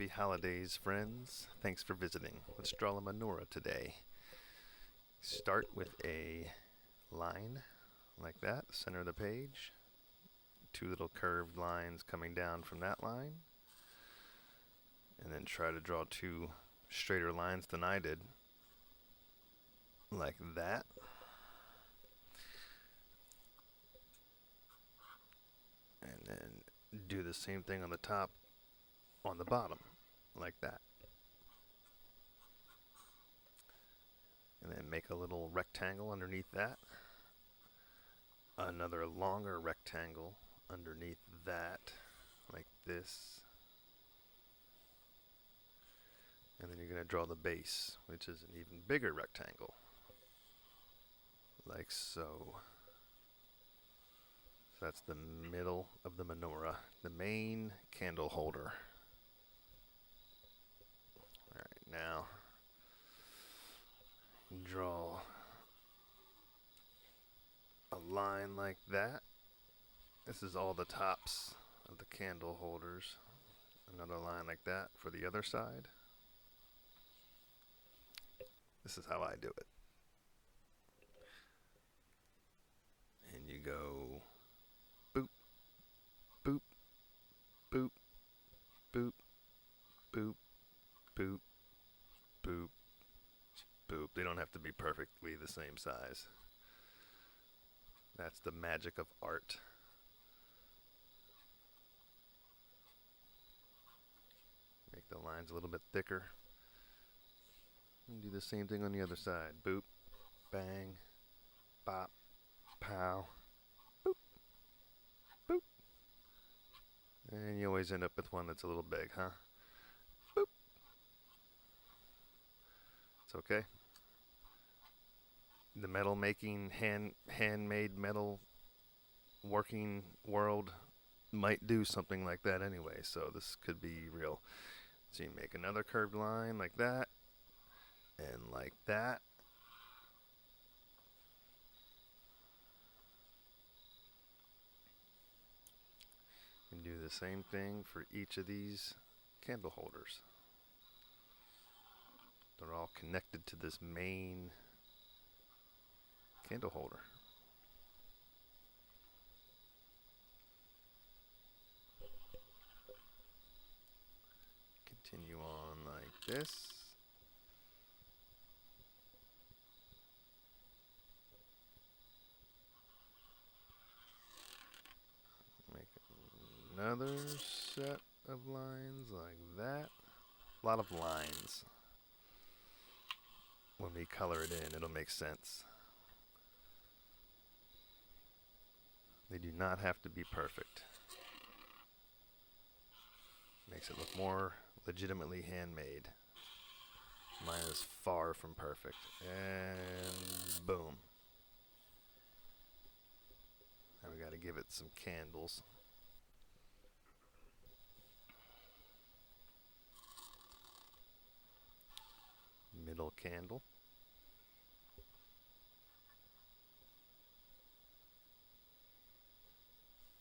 Happy holidays, friends. Thanks for visiting. Let's draw a menorah today. Start with a line like that, center of the page. Two little curved lines coming down from that line. And then try to draw two straighter lines than I did, like that. And then do the same thing on the top, on the bottom, like that. And then make a little rectangle underneath that. Another longer rectangle underneath that, like this. And then you're going to draw the base, which is an even bigger rectangle, like so. So that's the middle of the menorah, the main candle holder. Alright, now draw a line like that. This is all the tops of the candle holders. Another line like that for the other side. This is how I do it. And you go boop, boop, boop, boop, boop, boop, boop, boop. They don't have to be perfectly the same size. That's the magic of art. Make the lines a little bit thicker. And do the same thing on the other side. Boop, bang, bop, pow, boop, boop. And you always end up with one that's a little big, huh? Boop. It's okay. The metal making, handmade metal working world might do something like that anyway, so this could be real. So you make another curved line like that, and like that. And do the same thing for each of these candle holders. They're all connected to this main candle holder. Continue on like this. Make another set of lines like that. A lot of lines. When we color it in, it'll make sense. They do not have to be perfect. Makes it look more legitimately handmade. Mine is far from perfect. And boom. Now we got to give it some candles. Middle candle.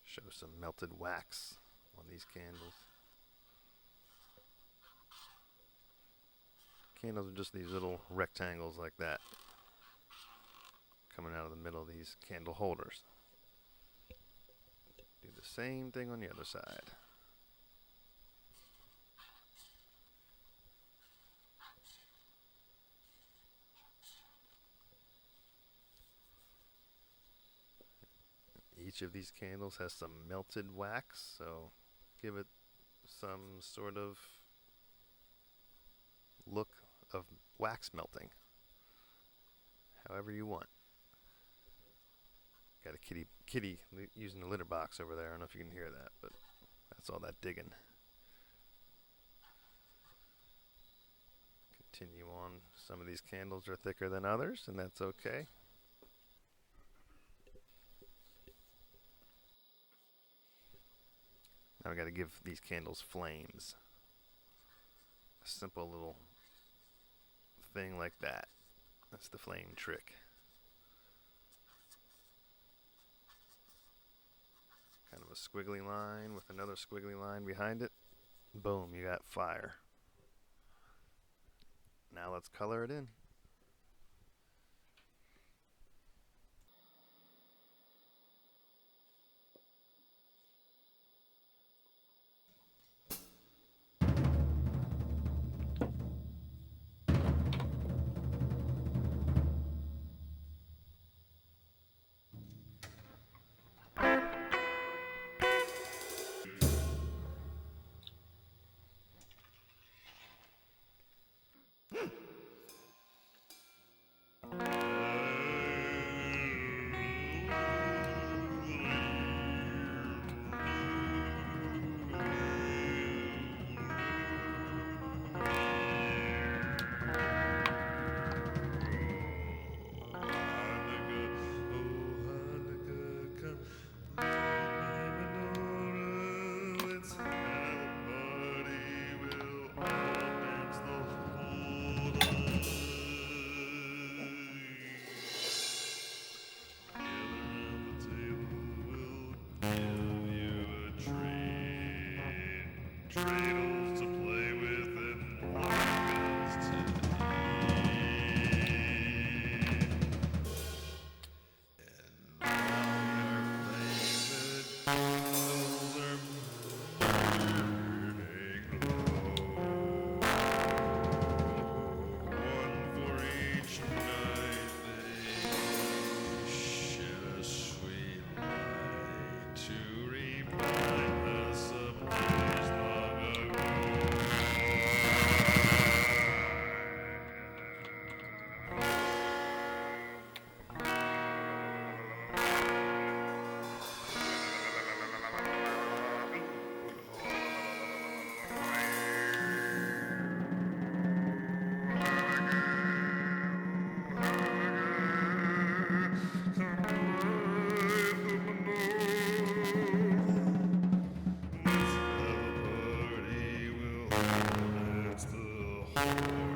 Show some melted wax on these candles. Candles are just these little rectangles like that, coming out of the middle of these candle holders. Do the same thing on the other side. Each of these candles has some melted wax, so give it some sort of look of wax melting, however you want. Got a kitty using the litter box over there. I don't know if you can hear that, but that's all that digging. Continue on. Some of these candles are thicker than others, and that's okay. Now we got to give these candles flames. A simple little thing like that. That's the flame trick. Kind of a squiggly line with another squiggly line behind it. Boom, you got fire. Now let's color it in. Dreidels to play with and latkes to eat. And while you're playing, the candles are burning low. One for each night they shed a sweet light to remind us of days long ago. Let's have a party, we'll dance the whole